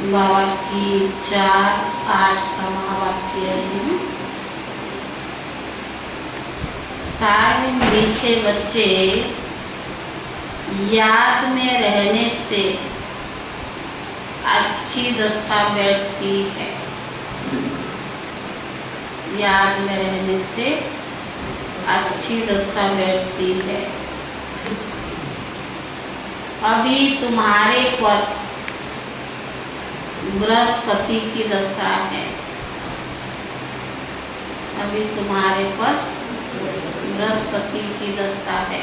वाक्य 4:8 का महावाक्य है। सारे मीठे बच्चे याद में रहने से अच्छी दशा बैठती है। याद में रहने से अच्छी दशा बैठती है। अभी तुम्हारे पर बृहस्पति की दशा है। अभी तुम्हारे पर बृहस्पति की दशा है।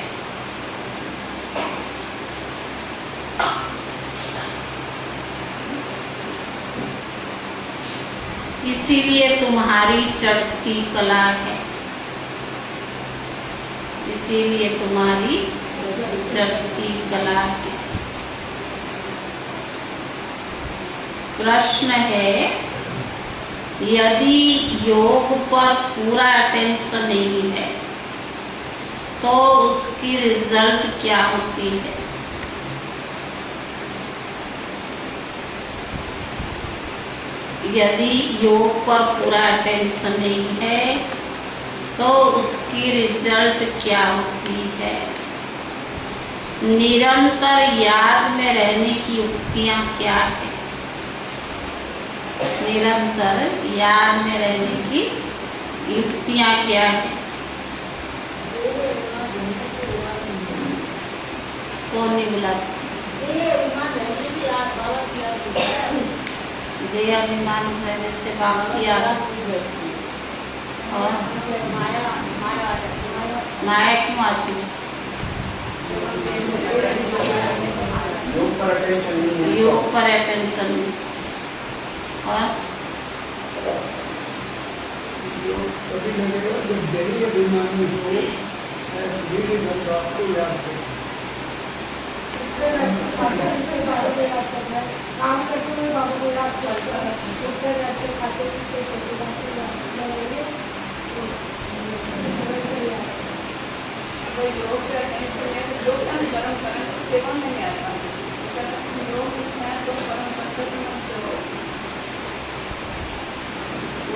इसीलिए तुम्हारी चढ़ती कला है। इसीलिए तुम्हारी चढ़ती कला है। प्रश्न है, यदि योग पर पूरा अटेंशन नहीं है तो उसकी रिजल्ट क्या होती है? यदि योग पर पूरा अटेंशन नहीं है तो उसकी रिजल्ट क्या होती है? निरंतर याद में रहने की युक्तियां क्या है? निरंतर याद में रहने की युक्तियां क्या है? कौन नहीं बुला सकते? देह अभिमान रहने से बाप की याद और माया क्यों आती है? योग पर अटेंशन नहीं और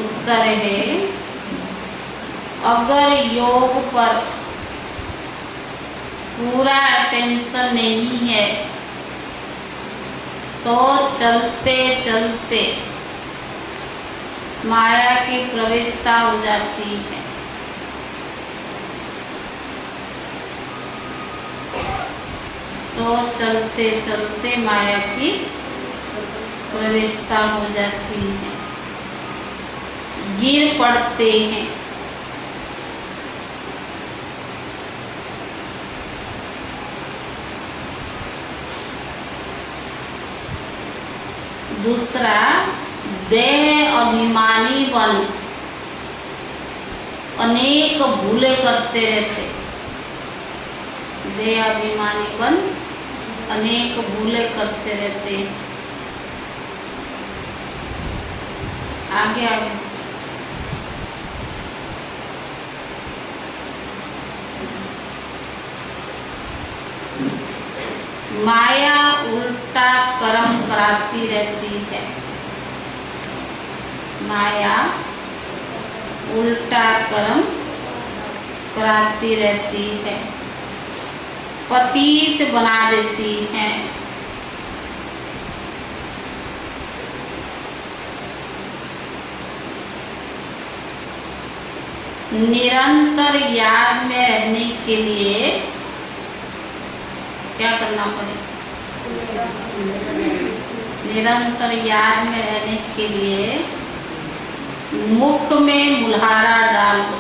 उत्तर है, अगर योग पर पूरा अटेंशन नहीं है तो चलते चलते माया की प्रवेशता हो जाती है। तो चलते चलते माया की प्रवेशता हो जाती है। गिर पड़ते हैं। दूसरा, देह अभिमानी बन अनेक भूले करते रहते। देह अभिमानी बन अनेक भूले करते रहते। आगे आगे माया उल्टा कर्म कराती रहती है। माया उल्टा कर्म कराती रहती है। पतित बना देती है। निरंतर याद में रहने के लिए क्या करना पड़ेगा? निरंतर याद में रहने के लिए मुख में मुल्हारा डाल दो।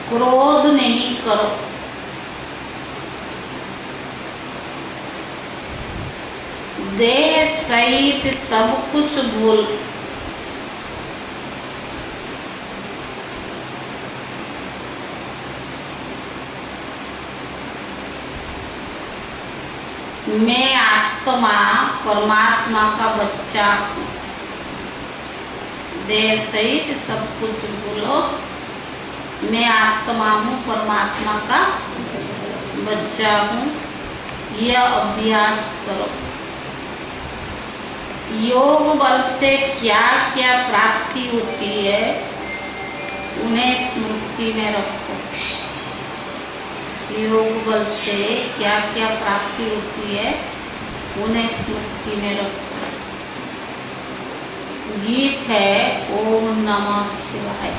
क्रोध नहीं करो। देह सहित सब कुछ भूल मैं आत्मा परमात्मा का बच्चा हूँ। देह सहित सब कुछ भूलो, मैं आत्मा हूँ, परमात्मा का बच्चा हूँ। यह अभ्यास करो। योग बल से क्या क्या प्राप्ति होती है उन्हें स्मृति में रखो। योग बल से क्या क्या प्राप्ति होती है उन्हें स्मृति में रखो। गीत है ओम नमः शिवाय।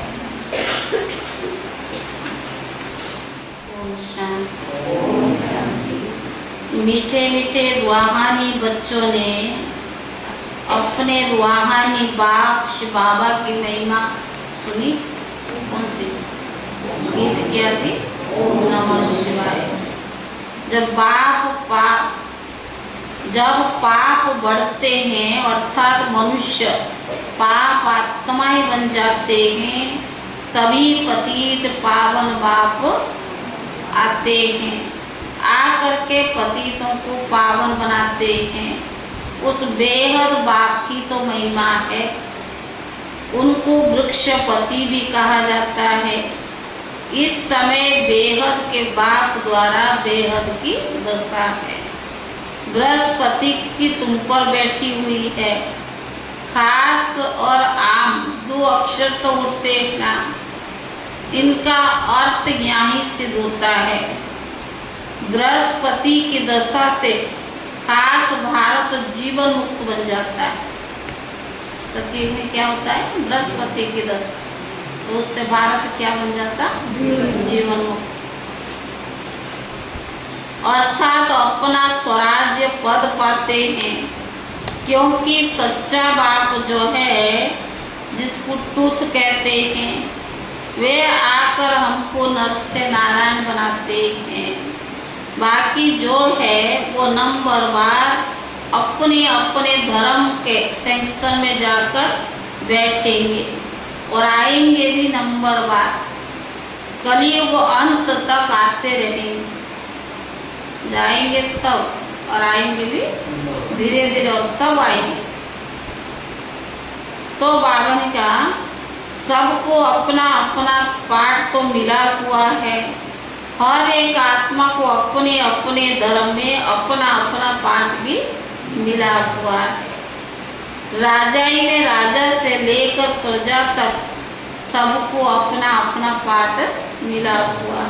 ओम शांति। मीठे मीठे रूहानी बच्चों ने अपने रूहानी बाप श्री बाबा की महिमा सुनी। कौन सी गीत क्या थी? ओम नमः शिवाय। जब पाप बढ़ते हैं अर्थात मनुष्य पाप आत्मा ही बन जाते हैं, तभी पतित पावन बाप आते हैं। आकर के पतितों को पावन बनाते हैं। उस बेहद बाप की तो महिमा है। उनको वृक्षपति भी कहा जाता है। इस समय बेहद के बाप द्वारा बेहद की दशा है। बृहस्पति की तुम पर बैठी हुई है। खास और आम दो अक्षर तो होते हैं ना, इनका अर्थ यहाँ सिद्ध होता है। बृहस्पति की दशा से खास भारत जीवन मुक्त बन जाता है। सतयुग में क्या होता है? बृहस्पति की दशा, तो उससे भारत क्या बन जाता? जीवन मुक्त। अर्थात अपना स्वराज्य पद पाते हैं। क्योंकि सच्चा बाप जो है, जिसको टूथ कहते हैं, वे आकर हमको नर से नारायण बनाते हैं। बाकी जो है वो नंबरवार अपने अपने धर्म के सेक्शन में जाकर बैठेंगे और आएंगे भी नंबरवार। कलयुग अंत तक आते रहेंगे, जाएंगे सब और आएंगे भी धीरे धीरे, और सब आएंगे। तो बाबा ने कहा सबको अपना अपना पाठ तो मिला हुआ है। हर एक आत्मा को अपने अपने धर्म में अपना अपना पाठ भी मिला हुआ है। राजाई में राजा से लेकर प्रजा तक सबको अपना अपना पाठ मिला हुआ।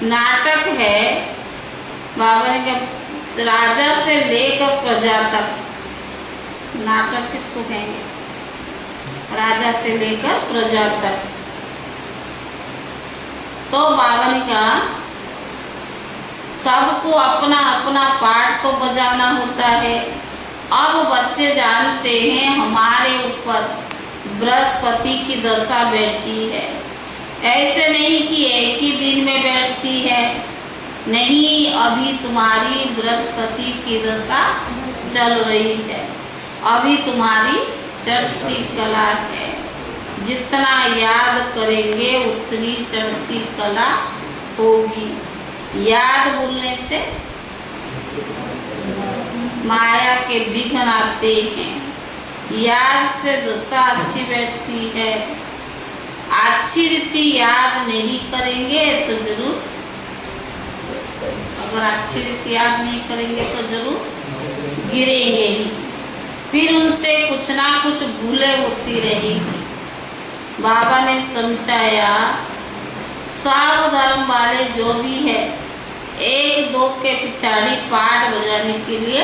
नाटक है बाबा ने कहा राजा से लेकर प्रजा तक। नाटक किसको कहेंगे? राजा से लेकर प्रजा तक। तो बाबा ने कहा सबको अपना अपना पाठ तो बजाना होता है। अब बच्चे जानते हैं हमारे ऊपर बृहस्पति की दशा बैठी है। ऐसे नहीं कि एक ही दिन में बैठती है, नहीं, अभी तुम्हारी बृहस्पति की दशा चल रही है। अभी तुम्हारी चढ़ती कला है। जितना याद करेंगे उतनी चढ़ती कला होगी। याद भूलने से माया के विघ्न आते हैं। याद से दशा अच्छी बैठती है। अच्छी रीति याद नहीं करेंगे तो जरूर, अगर अच्छी रीति याद नहीं करेंगे तो जरूर गिरेंगे ही। फिर उनसे कुछ ना कुछ भूले होती रहेगी। बाबा ने समझाया सब धर्म वाले जो भी है एक दो के पिछाड़ी पाठ बजाने के लिए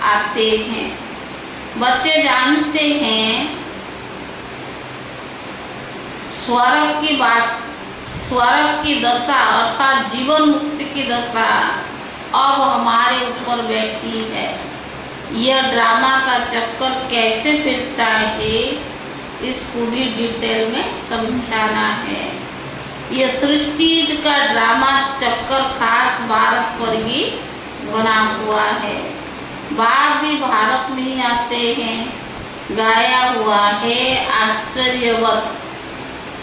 आते हैं। बच्चे जानते हैं स्वर्ग की दशा अर्थात जीवन मुक्ति की दशा अब हमारे ऊपर बैठी है। यह ड्रामा का चक्कर कैसे फिरता है इसको भी डिटेल में समझाना है। यह सृष्टि का ड्रामा चक्कर खास भारत पर ही बना हुआ है। बाप भी भारत में ही आते हैं। गाया हुआ है आश्चर्यवत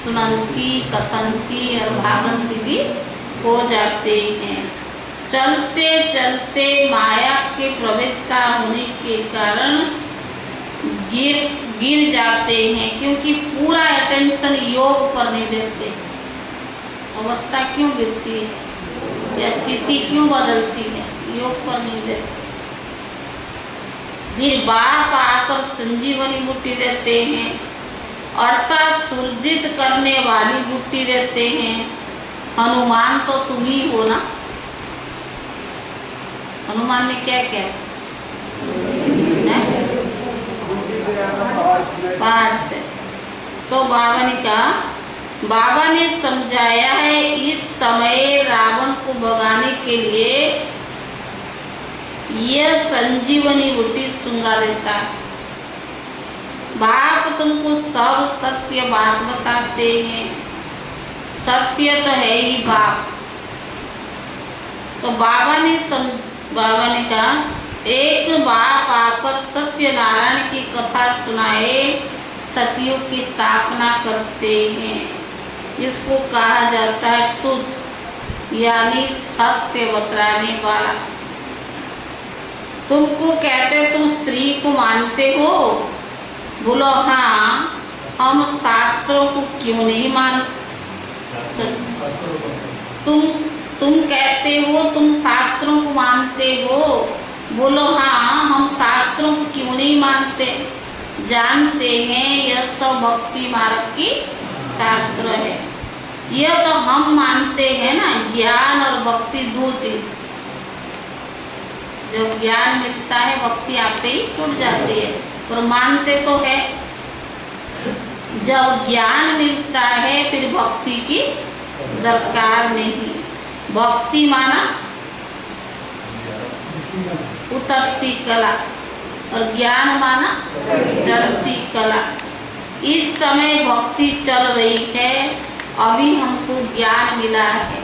सुनंती कथंती और भागंती भी हो जाते हैं। चलते चलते माया के प्रवेशता होने के कारण गिर जाते हैं, क्योंकि पूरा अटेंशन योग पर नहीं देते। अवस्था क्यों गिरती है, या स्थिति क्यों बदलती है, योग पर नहीं देते। फिर बाप आकर संजीवनी बूटी देते हैं, अर्थात सुरजित करने वाली बूटी देते हैं। हनुमान तो तुम ही हो ना। हनुमान ने क्या किया? पहाड़ से। तो बाबा ने समझाया है, इस समय रावण को भगाने के लिए यह संजीवनी बूटी सूंघा देता है। बाप तुमको सब सत्य बात बताते हैं, सत्य तो है ही बाप। तो बाबा ने कहा, एक बाप आकर सत्यनारायण की कथा सुनाए, सतयुग की स्थापना करते हैं। इसको कहा जाता है ट्रुथ, यानी सत्य बतलाने वाला। तुमको कहते तुम स्त्री को मानते हो? बोलो हाँ, हम शास्त्रों को क्यों नहीं मानते? तुम कहते हो तुम शास्त्रों को मानते हो? बोलो हाँ, हम शास्त्रों को क्यों नहीं मानते? जानते हैं यह सब भक्ति मार्ग की शास्त्र है। यह तो हम मानते हैं ना, ज्ञान और भक्ति दो चीज। जब ज्ञान मिलता है भक्ति आप पे ही छूट जाती है, और मानते तो है। जब ज्ञान मिलता है फिर भक्ति की दरकार नहीं। भक्ति माना उतरती कला, और ज्ञान माना चढ़ती कला। इस समय भक्ति चल रही है, अभी हमको ज्ञान मिला है।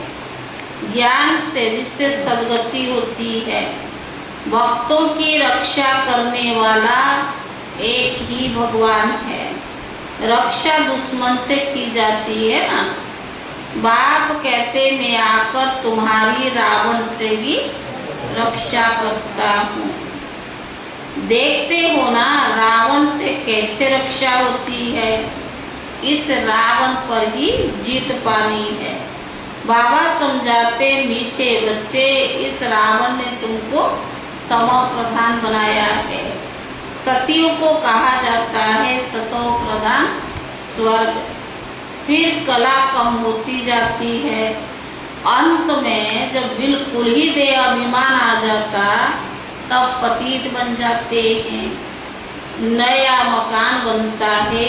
ज्ञान से जिससे सद्गति होती है। भक्तों की रक्षा करने वाला एक ही भगवान है। रक्षा दुश्मन से की जाती है ना। बाप कहते मैं आकर तुम्हारी रावण से भी रक्षा करता हूँ। देखते हो ना रावण से कैसे रक्षा होती है। इस रावण पर ही जीत पानी है। बाबा समझाते मीठे बच्चे, इस रावण ने तुमको तमो प्रधान बनाया है। सतियों को कहा जाता है सतो प्रधान स्वर्ग। फिर कला कम होती जाती है। अंत में जब बिल्कुल ही देह अभिमान आ जाता, तब पतित बन जाते हैं। नया मकान बनता है।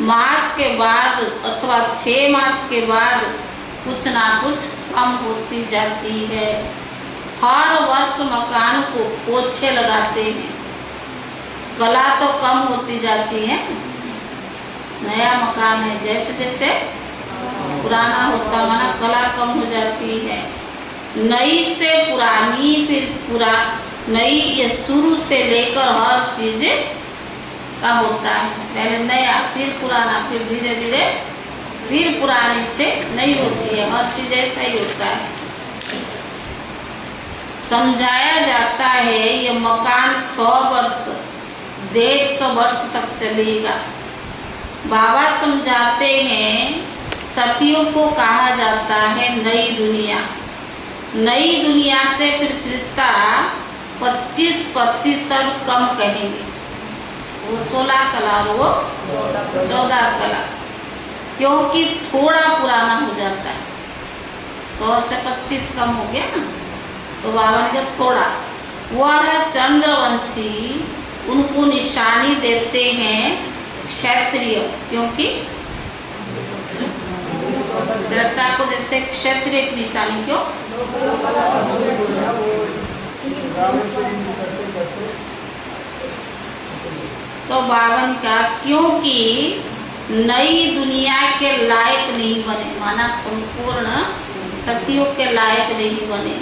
मास के बाद अथवा 6 मास के बाद कुछ ना कुछ कम होती जाती है। हर वर्ष मकान को पोछे लगाते हैं। कला तो कम होती जाती है। नया मकान है, जैसे जैसे पुराना होता माना कला कम हो जाती है। नई से पुरानी, फिर नई, ये शुरू से लेकर हर चीज का होता है। पहले नया, फिर पुराना, फिर धीरे धीरे फिर पुरानी से नई होती है। हर चीज ऐसा ही होता है। समझाया जाता है ये मकान 100 वर्ष 150 वर्ष तक चलेगा। बाबा समझाते हैं सतियों को कहा जाता है नई दुनिया। नई दुनिया से फिर त्रिता 25% कम कहेंगे। वो 16 कला और वो 14 कला, क्योंकि थोड़ा पुराना हो जाता है। 100 से 25 कम हो गया ना, तो बाबा ने कहा थोड़ा। वह है चंद्रवंशी, उनको निशानी देते हैं क्षत्रिय, क्योंकि देवता को देते हैं क्षत्रिय की निशानी। क्यों? तो बाबा ने कहा क्योंकि नई दुनिया के लायक नहीं बने, माना संपूर्ण सतियों के लायक नहीं बने,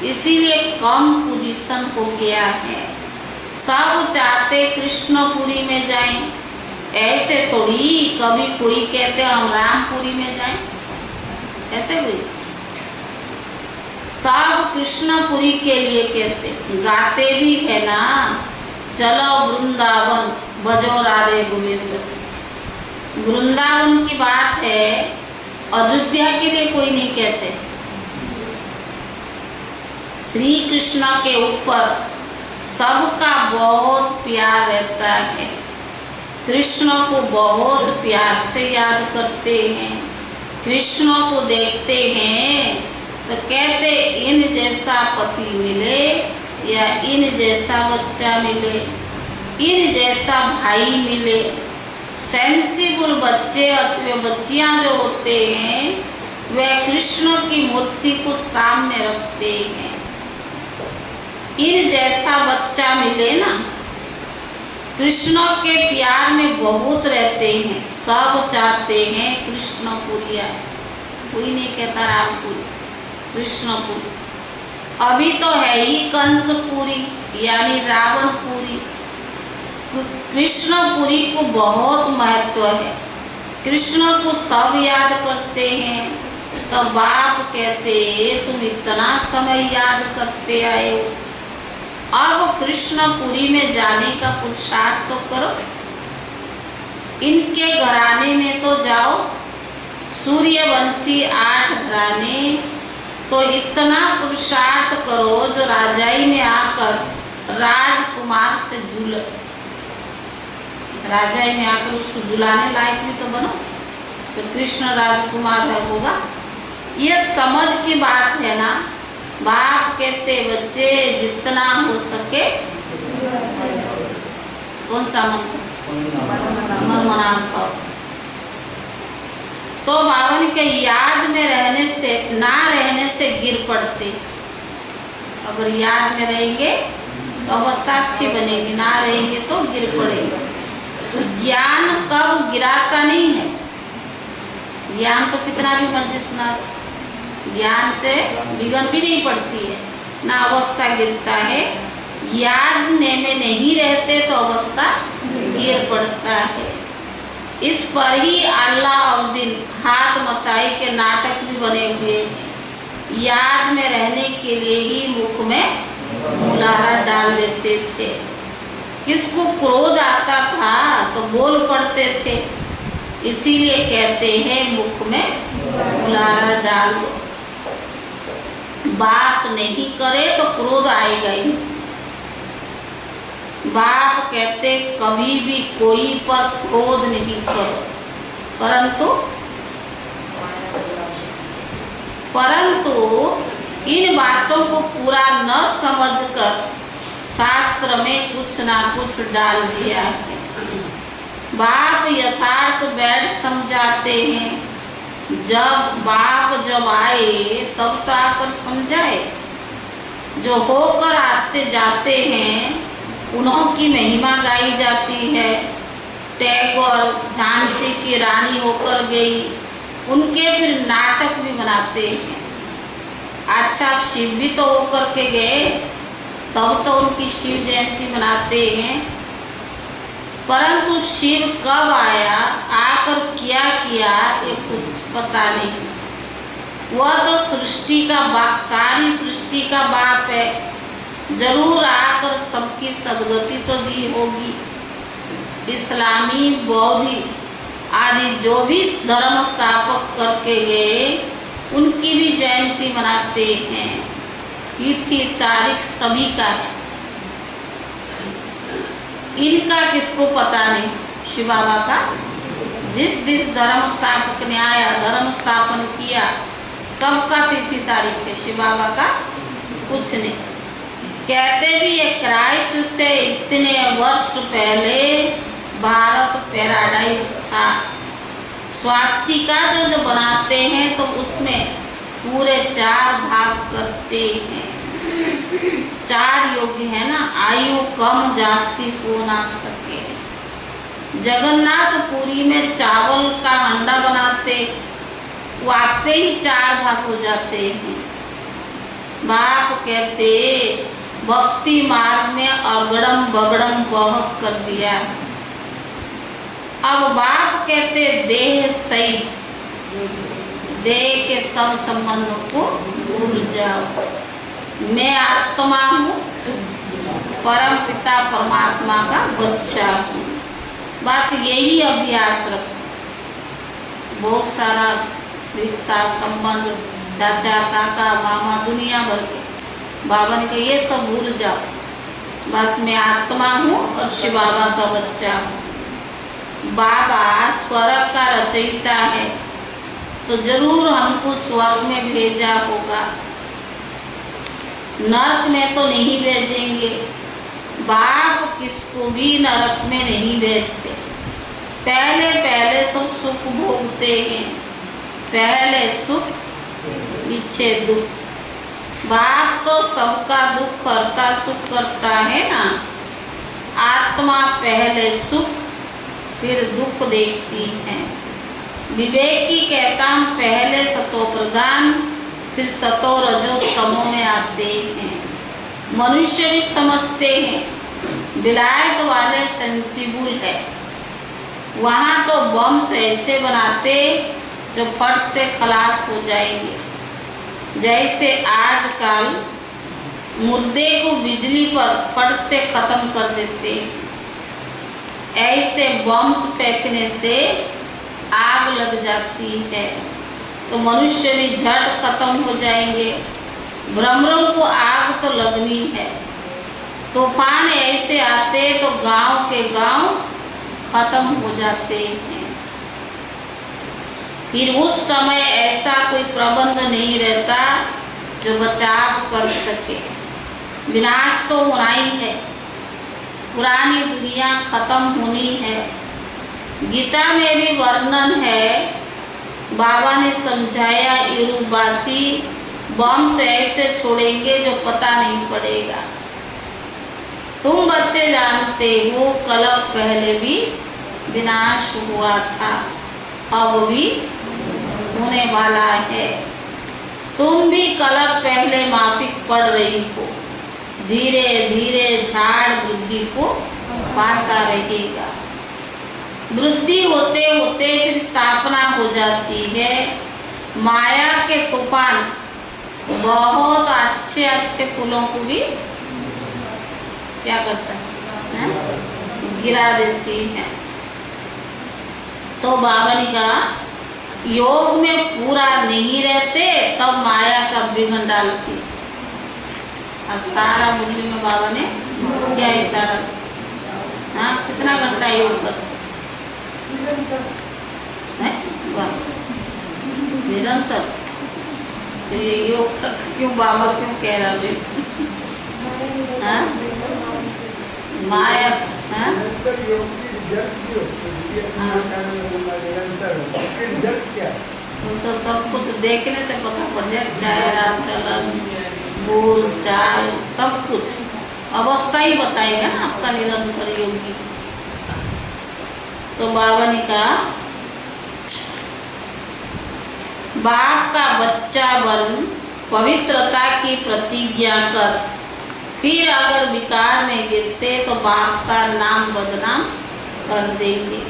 इसीलिए कम पोजीशन हो गया है। सब चाहते कृष्णपुरी में जाएं। ऐसे थोड़ी कभी कोई कहते हम रामपुरी में जाएं, कहते कोई। सब कृष्णपुरी के लिए कहते, गाते भी है ना, चलो वृंदावन भजो राधे गोविंद। वृंदावन की बात है, अयोध्या के लिए कोई नहीं कहते। श्री कृष्ण के ऊपर सबका बहुत प्यार रहता है। कृष्ण को बहुत प्यार से याद करते हैं, कृष्ण को देखते हैं तो कहते इन जैसा पति मिले या इन जैसा बच्चा मिले, इन जैसा भाई मिले। सेंसिबल बच्चे अथवा बच्चियां जो होते हैं वे कृष्ण की मूर्ति को सामने रखते हैं। इन जैसा बच्चा मिले ना, कृष्ण के प्यार में बहुत रहते हैं। सब चाहते हैं कृष्णपुरी आए, कोई नहीं कहता रामपुरी, कृष्णपुरी। अभी तो है ही कंसपुरी यानी रावणपुरी। कृष्णपुरी को बहुत महत्व है। कृष्ण को सब याद करते हैं। तो बाप कहते तुम इतना समय याद करते आए हो, अब कृष्णपुरी में जाने का पुरुषार्थ तो करो। इनके घराने में तो जाओ, सूर्यवंशी 8 घराने, तो इतना पुरुषार्थ करो जो राजाई में आकर राजकुमार से झूले। राजाई में आकर उसको झुलाने लायक भी तो बनो, तो कृष्ण राजकुमार है होगा। ये समझ की बात है ना। बाप कहते बच्चे जितना हो सके, कौन सा मंत्र, मनाम करो। तो बावन के याद में रहने से, ना रहने से गिर पड़ते। अगर याद में रहेंगे तो अवस्था अच्छी बनेगी, ना रहेंगे तो गिर पड़ेंगे। तो ज्ञान कब गिराता नहीं है। ज्ञान तो कितना भी मर्जी सुना, ज्ञान से बिगन भी नहीं पड़ती है, ना अवस्था गिरता है। याद में नहीं रहते तो अवस्था गिर पड़ता है। इस पर ही अलाउद्दीन हाथ मताई के नाटक भी बने हुए हैं। याद में रहने के लिए ही मुख में मुलारा डाल देते थे। किसको क्रोध आता था तो बोल पड़ते थे, इसीलिए कहते हैं मुख में मुलारा डाल दो। बात नहीं करे तो क्रोध आएगा ही। बाप कहते कभी भी कोई पर क्रोध नहीं करो, परंतु इन बातों को पूरा न समझकर शास्त्र में कुछ ना कुछ डाल दिया है। बाप यथार्थ बैठ समझाते हैं। जब आए तब तो आकर समझाए। जो होकर आते जाते हैं उन्हों की महिमा गाई जाती है। टैगोर झांसी की रानी होकर गई, उनके फिर नाटक भी बनाते हैं। अच्छा शिव भी तो होकर के गए, तब तो उनकी शिव जयंती मनाते हैं। परंतु शिव कब आया, आकर क्या किया, ये कुछ पता नहीं। वह तो सृष्टि का बाप, सारी सृष्टि का बाप है। जरूर आकर सबकी सदगति तो दी होगी। इस्लामी, बौद्धी आदि जो भी धर्म स्थापक करके गए, उनकी भी जयंती मनाते हैं। तिथि तारीख सभी का है। इनका किसको पता नहीं। शिव बाबा का जिस धर्म स्थापक ने आया, धर्म स्थापन किया, सबका तिथि तारीख है। शिव बाबा का कुछ नहीं। कहते भी ये क्राइस्ट से इतने वर्ष पहले भारत पैराडाइज था। स्वास्तिका जो बनाते हैं तो उसमें पूरे 4 भाग करते हैं। 4 योग है ना, आयु कम जास्ती हो ना सके। जगन्नाथपुरी में चावल का अंडा बनाते, वो आपे ही 4 भाग हो जाते हैं। बाप कहते भक्ति मार्ग में अगड़म बगड़म बहुत कर दिया। अब बाप कहते देह सहित, देह के सब संबंधों को भूल जाओ। मैं आत्मा हूँ, परम पिता परमात्मा का बच्चा हूँ। बस यही अभ्यास रखो। बहुत सारा रिश्ता संबंध, चाचा काका मामा दुनिया भर के। बाबा ने कहा ये सब भूल जाओ, बस मैं आत्मा हूँ और शिव बाबा का बच्चा हूँ। बाबा स्वर्ग का रचयिता है तो जरूर हमको स्वर्ग में भेजा होगा, नरक में तो नहीं भेजेंगे। बाप किसको भी नरक में नहीं भेजते। पहले पहले सब सुख भोगते हैं, पहले सुख पीछे दुख। बाप तो सबका दुख करता सुख करता है ना। आत्मा पहले सुख फिर दुख देखती है। विवेकी कहता हम पहले सतो प्रधान फिर सतो रजो तमो में आते हैं। मनुष्य भी समझते हैं विलायत वाले सेंसिबल है, वहाँ तो बम से ऐसे बनाते जो फट से खलास हो जाएंगे। जैसे आजकल मुर्दे को बिजली पर फट से खत्म कर देते, ऐसे बम्स फेंकने से आग लग जाती है तो मनुष्य भी झट खत्म हो जाएंगे। भ्रमरों को आग तो लगनी है। तूफान ऐसे आते तो गांव के गांव खत्म हो जाते हैं। फिर उस समय ऐसा कोई प्रबंध नहीं रहता जो बचाव कर सके। विनाश तो होना ही है, पुरानी दुनिया खत्म होनी है। गीता में भी वर्णन है, बाबा ने समझाया यूरोपवासी बम से ऐसे छोड़ेंगे जो पता नहीं पड़ेगा। तुम बच्चे जानते हो कलप पहले भी विनाश हुआ था, अब भी होने वाला है। तुम भी कलप पहले माफिक पड़ रही हो, धीरे धीरे झाड़ वृद्धि को पाता रहेगा। वृद्धि होते होते फिर स्थापना हो जाती है। माया के तूफान बहुत अच्छे अच्छे फूलों को भी क्या करता है, गिरा देती है। तो बाबा ने कहा योग में पूरा नहीं रहते तब माया का विघ्न डालती। और सारा मुरली में बाबा ने क्या इशारा, हाँ कितना घंटा योग करते निरंतर। फिर ये योग क्यों बाबा क्यों कह रहा थे, हाँ माया, हाँ तो सब कुछ देखने से पता पड़ जाए, चेहरा चलन बोल चाल सब कुछ अवस्था ही बताएगा ना आपका निरंतर योगी। तो बाबा ने कहा बाप का बच्चा बन पवित्रता की प्रतिज्ञा कर, फिर अगर विकार में गिरते तो बाप का नाम बदनाम कर देंगे।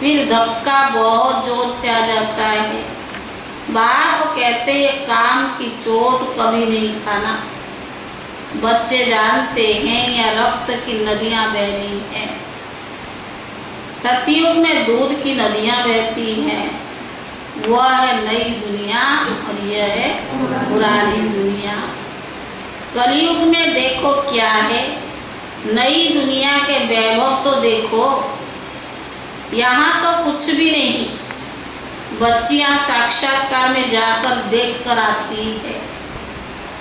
फिर धक्का बहुत जोर से आ जाता है। बाप कहते हैं काम की चोट कभी नहीं खाना। बच्चे जानते हैं या रक्त की नदियाँ बहनी हैं। सतयुग में दूध की नदियाँ बहती हैं, वह है नई दुनिया और यह है पुरानी दुनिया। कलयुग में देखो क्या है, नई दुनिया के वैभव तो देखो, यहाँ तो कुछ भी नहीं। बच्चियाँ साक्षात्कार में जाकर देख कर आती है,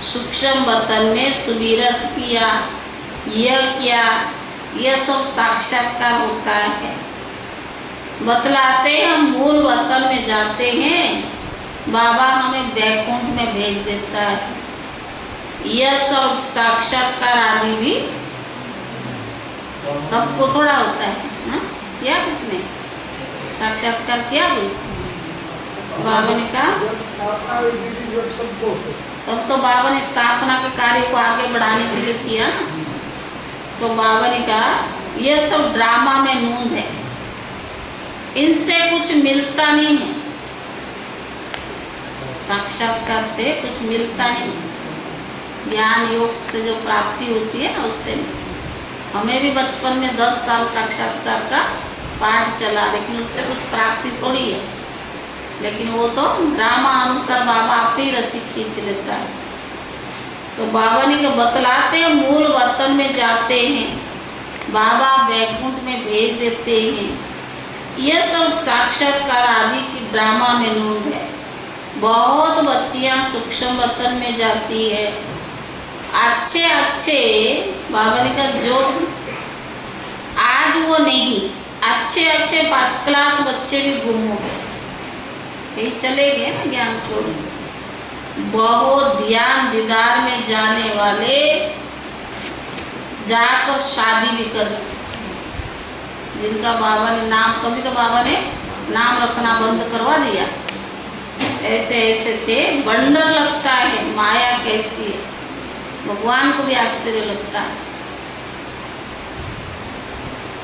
सूक्ष्म बर्तन में सुबीरस पिया, यह क्या, यह सब साक्षात्कार होता है। बतलाते हम मूल वतन में जाते हैं, बाबा हमें बैकुंठ में भेज देता है। यह सब साक्षात्कार आदि भी सबको थोड़ा होता है ना? क्या किसने साक्षात्कार किया भी? बाबा ने कहा तब तो बाबा ने स्थापना के कार्य को आगे बढ़ाने के लिए किया। तो बाबा ने कहा यह सब ड्रामा में नूंद है, इनसे कुछ मिलता नहीं है। साक्षात्कार से कुछ मिलता नहीं, ज्ञान योग से जो प्राप्ति होती है ना उससे नहीं। हमें भी बचपन में 10 साल साक्षात्कार का पाठ चला, लेकिन उससे कुछ प्राप्ति थोड़ी है। लेकिन वो तो ड्रामा अनुसार बाबा आप ही रस्सी खींच लेता है। तो बाबा ने बतलाते हैं मूल वतन में जाते हैं, बाबा बैकुंठ में भेज देते हैं। यह सब साक्षात्कार आदि की ड्रामा में नूंद है। बहुत बच्चियां सूक्ष्म वतन में जाती है। अच्छे अच्छे बाबा ने कहा जो आज वो नहीं, अच्छे अच्छे फर्स्ट क्लास बच्चे भी गुम हो गए, यही चले गए ना ज्ञान छोड़। बहुत ध्यान दीदार में जाने वाले जाकर शादी भी कर, जिनका बाबा ने नाम, कभी तो बाबा ने नाम रखना बंद करवा दिया। ऐसे ऐसे थे। बंडर लगता है माया कैसी है, भगवान को भी आश्चर्य लगता है।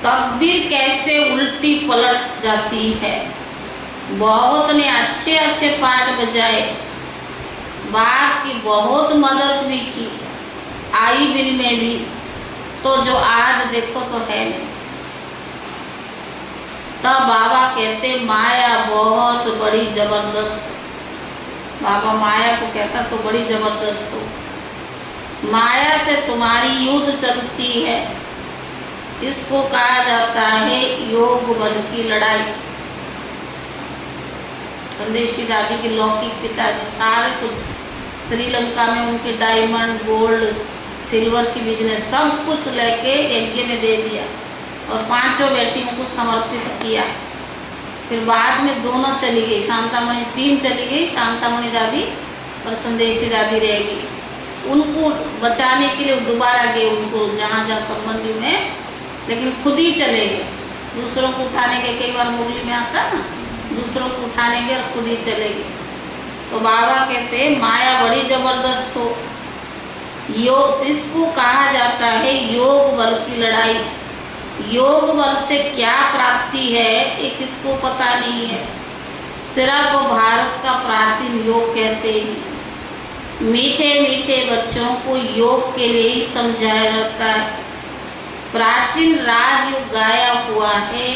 तकदीर कैसे उल्टी पलट जाती है। बहुत ने अच्छे अच्छे पाठ बजाए, बाप की बहुत मदद भी की, आई बिल में भी, तो जो आज देखो तो है नहीं। तब बाबा कहते माया बहुत बड़ी जबरदस्त, बाबा माया को कहता तो बड़ी जबरदस्त हो, माया से तुम्हारी युद्ध चलती है। इसको कहा जाता है योग बल की लड़ाई। संदेशी दादी के लौकिक पिताजी सारे कुछ श्रीलंका में उनके डायमंड गोल्ड सिल्वर की बिजनेस सब कुछ लेके यज्ञ में दे दिया और 5 बेटियों को समर्पित किया। फिर बाद में दोनों चली गई, शांतामणि 3 चली गई, शांतामणि दादी और संदेशी दादी रह गई। उनको बचाने के लिए दोबारा गए उनको जहाँ जहाँ संबंधी में, लेकिन खुद ही चले गए। दूसरों को उठाने के, कई बार मुरली में आता ना, दूसरों को उठाने के और खुद ही चले गए। तो बाबा कहते माया बड़ी जबरदस्त हो, योग इसको कहा जाता है योग बल की लड़ाई। योग बल से क्या प्राप्ति है ये किसको पता नहीं है। सिर्फ भारत का प्राचीन योग कहते हैं। मीठे मीठे बच्चों को योग के लिए ही समझाया जाता है। प्राचीन राजयोग गाया हुआ है।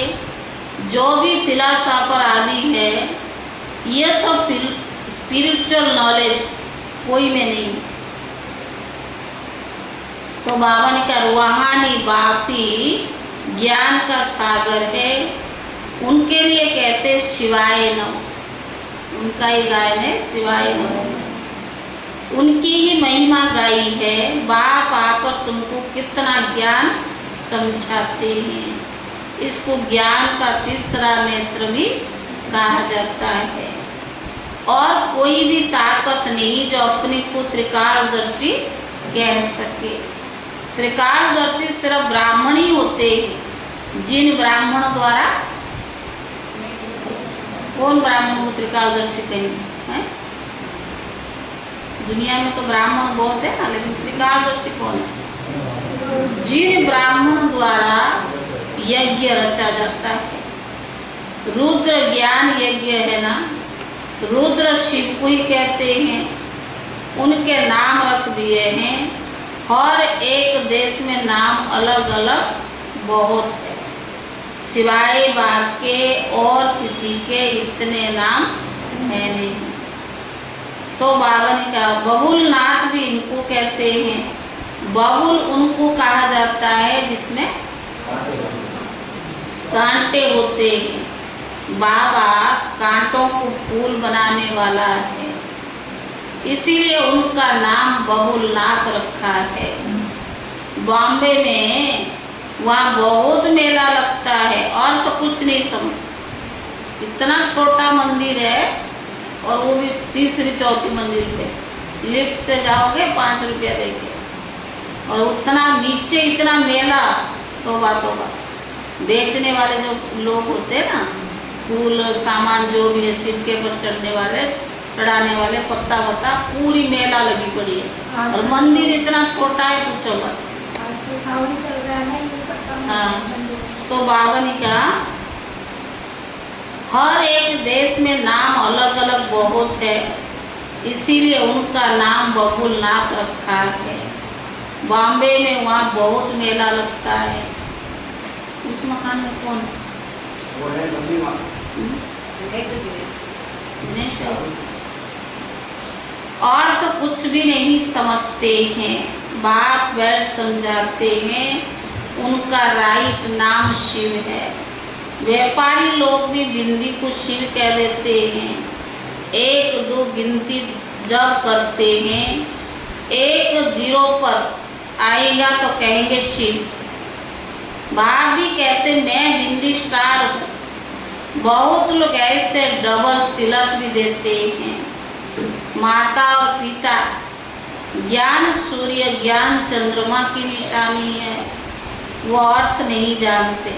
जो भी फिलोसोफर आदि है ये सब स्पिरिचुअल नॉलेज कोई में नहीं। तो बाबा ने कहा रूहानी बाप ही ज्ञान का सागर है। उनके लिए कहते शिवाय नमः, उनका ही गायन है शिवाय नमः। उनकी ही महिमा गाई है। बाप आकर तुमको कितना ज्ञान समझाते हैं। इसको ज्ञान का तीसरा नेत्र भी कहा जाता है। और कोई भी ताकत नहीं जो अपने को त्रिकालदर्शी कह सके। त्रिकालदर्शी सिर्फ ब्राह्मण ही होते हैं। जिन ब्राह्मणों द्वारा, कौन ब्राह्मण को त्रिकालदर्शी कहेंगे हैं? दुनिया में तो ब्राह्मण बहुत है ना, लेकिन त्रिकालदर्शी कौन है? जिन ब्राह्मण द्वारा यज्ञ रचा जाता है। रुद्र ज्ञान यज्ञ है ना, रुद्र शिव को ही कहते हैं। उनके नाम रख दिए हैं। हर एक देश में नाम अलग अलग बहुत है। सिवाय बाप के और किसी के इतने नाम है नहीं। तो बाबा ने कहा बहुल नाथ भी इनको कहते हैं। बहुल उनको कहा जाता है जिसमें कांटे होते हैं। बाबा कांटों को फूल बनाने वाला है, इसीलिए उनका नाम बहुलनाथ रखा है। बॉम्बे में वहाँ बहुत मेला लगता है और तो कुछ नहीं समझते। इतना छोटा मंदिर है और वो भी 3री-4थी मंजिल पे लिफ्ट से जाओगे 5 रुपया देके, और उतना नीचे इतना मेला। तोबा तोबा। बेचने वाले जो लोग होते हैं ना, फूल सामान जो भी है शिव के पर चढ़ने वाले, चढ़ाने वाले, पत्ता वत्ता, पूरी मेला लगी पड़ी है। और मंदिर इतना छोटा है पूछो मत। हाँ, तो बाबा ने कहा हर एक देश में नाम अलग अलग बहुत है, इसीलिए उनका नाम बहुलनाथ रखा है। बॉम्बे में वहाँ बहुत मेला लगता है। उस मकान में कौन? वो है लंबी माँ। और तो कुछ भी नहीं समझते हैं। बाप बैठ समझाते हैं, उनका राइट नाम शिव है। व्यापारी लोग भी बिंदी को शिव कह देते हैं। 1-2 गिनती जब करते हैं, 1 0 पर आएगा तो कहेंगे शिव। बाप भी कहते मैं बिंदी स्टार हूँ। बहुत लोग ऐसे डबल तिलक भी देते हैं। माता और पिता ज्ञान सूर्य ज्ञान चंद्रमा की निशानी है, वो अर्थ नहीं जानते।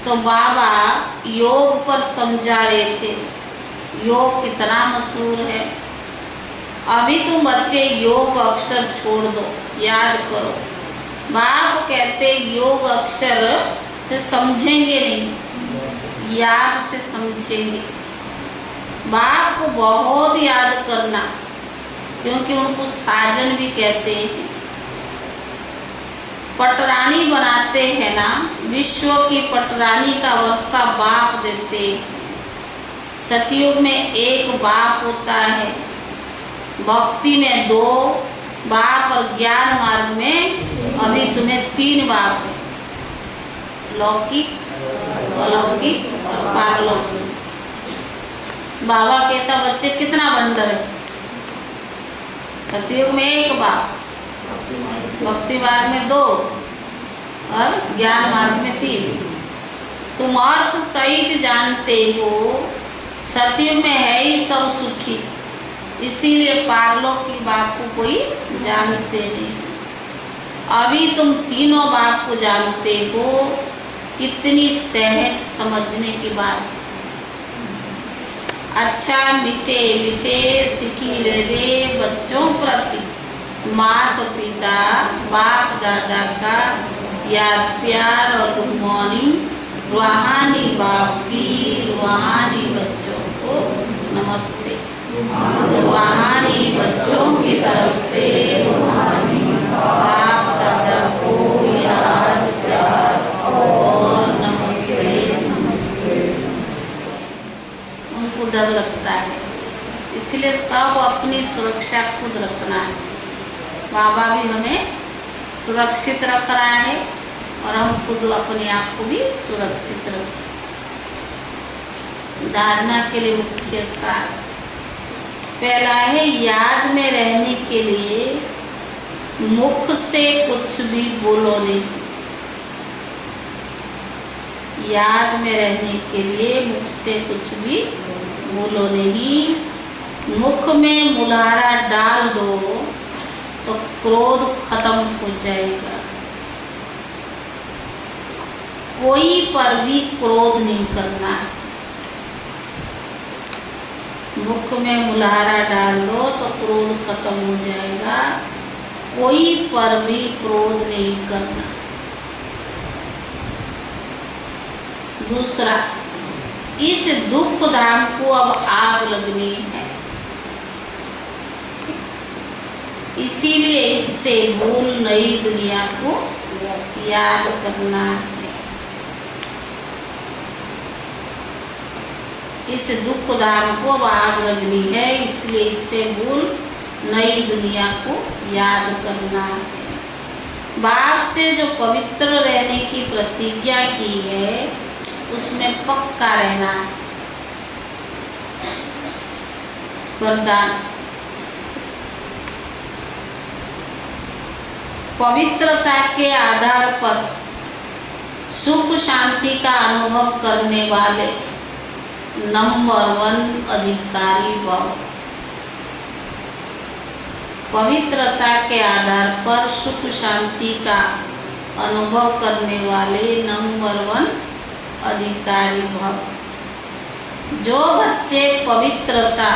तो बाबा योग पर समझा रहे थे, योग कितना मशहूर है। अभी तुम बच्चे योग अक्षर छोड़ दो, याद करो। बाप कहते योग अक्षर से समझेंगे नहीं, याद से समझेंगे। बाप को बहुत याद करना, क्योंकि उनको साजन भी कहते हैं। पटरानी बनाते हैं ना, विश्व की पटरानी का वर्षा बाप देते हैं। सतयुग में 1 बाप होता है, भक्ति में 2 बाप और ज्ञान मार्ग में अभी तुम्हें 3 बाप है, लौकिक, अलौकिक और पारलौकिक। बाबा कहता बच्चे कितना बंडर है। सतयुग में 1 बाप, भक्ति मार्ग में 2 और ज्ञान मार्ग में 3। तुम अर्थ सहित जानते हो, सतयुग में है ही सब सुखी, इसीलिए पारलोक की बाप को कोई जानते नहीं। अभी तुम तीनों बाप को जानते हो, कितनी सहज समझने की बात। अच्छा मीठे मीठे सिकीले दे बच्चों प्रति माता पिता बाप दादा का याद प्यार और गुड मॉर्निंग। रूहानी बाप की रूहानी बच्चों को नमस्ते। रूहानी बच्चों की तरफ से रूहानी बाप दादा को याद प्यार और नमस्ते। उनको डर लगता है, इसलिए सब अपनी सुरक्षा खुद रखना है। बाबा भी हमें सुरक्षित रख रहा है और हम खुद अपने आप को भी सुरक्षित रखें। धारणा के लिए मुख्य सार पहला है, याद में रहने के लिए मुख से कुछ भी बोलो नहीं। याद में रहने के लिए मुख से कुछ भी बोलो नहीं। मुख में मुलारा डाल दो तो क्रोध खत्म हो जाएगा। कोई पर भी क्रोध नहीं करना है। मुख में मुलारा डाल दो तो क्रोध खत्म हो जाएगा। कोई पर भी क्रोध नहीं करना। दूसरा, इस दुख धाम को अब आग लगनी है, इसीलिए इससे भूल नई दुनिया को याद करना है। इस दुख धाम को अब आग लगनी है, इसलिए इससे भूल नई दुनिया को याद करना है। बाप से जो पवित्र रहने की प्रतिज्ञा की है, उसमें पक्का रहना है। वरदान, पवित्रता के आधार पर सुख शांति का अनुभव करने वाले नंबर 1 अधिकारी भव। पवित्रता के आधार पर सुख शांति का अनुभव करने वाले नंबर 1 अधिकारी भव। जो बच्चे पवित्रता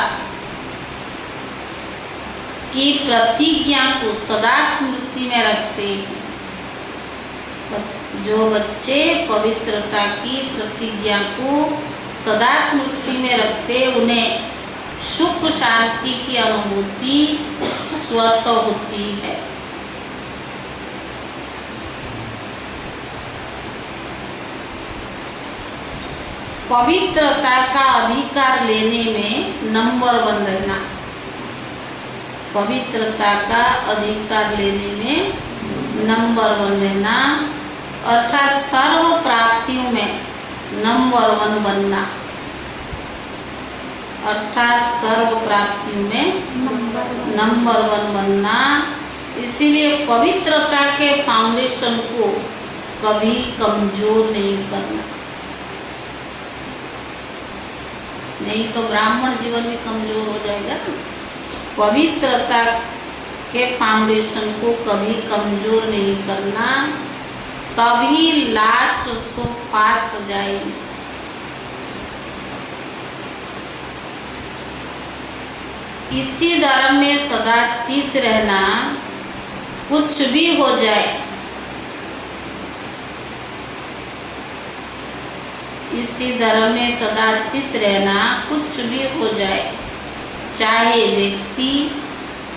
की प्रतिज्ञा को सदा स्मृति में रखते हैं, जो बच्चे पवित्रता की प्रतिज्ञा को सदा स्मृति में रखते, उन्हें सुख शांति की अनुभूति स्वतः होती है। पवित्रता का अधिकार लेने में नंबर 1 रहना। पवित्रता का अधिकार लेने में नंबर 1 रहना, अर्थात सर्व प्राप्तियों में नंबर 1 बनना। अर्थात सर्व प्राप्तियों में नंबर 1 बनना। इसीलिए पवित्रता के फाउंडेशन को कभी कमजोर नहीं करना, नहीं तो ब्राह्मण जीवन भी कमजोर हो जाएगा। पवित्रता के फाउंडेशन को कभी कमजोर नहीं करना, तभी लास्ट तो फास्ट जाएगी। इसी धर्म में सदा स्थित रहना, कुछ भी हो जाए, इसी धर्म में सदा स्थित रहना, कुछ भी हो जाए, चाहे व्यक्ति,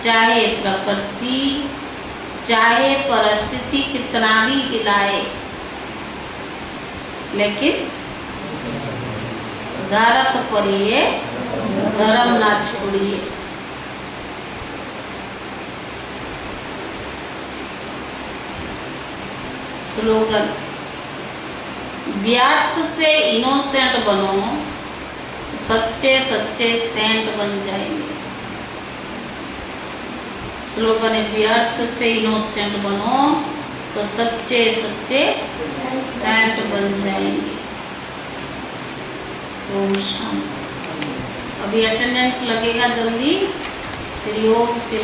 चाहे प्रकृति, चाहे परिस्थिति कितना भी हिलाए, लेकिन धरत पर ये धर्म ना छोड़िए। स्लोगन, व्यर्थ से इनोसेंट बनो, सच्चे सच्चे सेंट बन जाएंगे। स्लोगन है, व्यर्थ से इनोसेंट बनो तो सच्चे सच्चे सेंट बन जाएंगे। ओम शांति। अभी अटेंडेंस लगेगा जल्दी, फिर योग के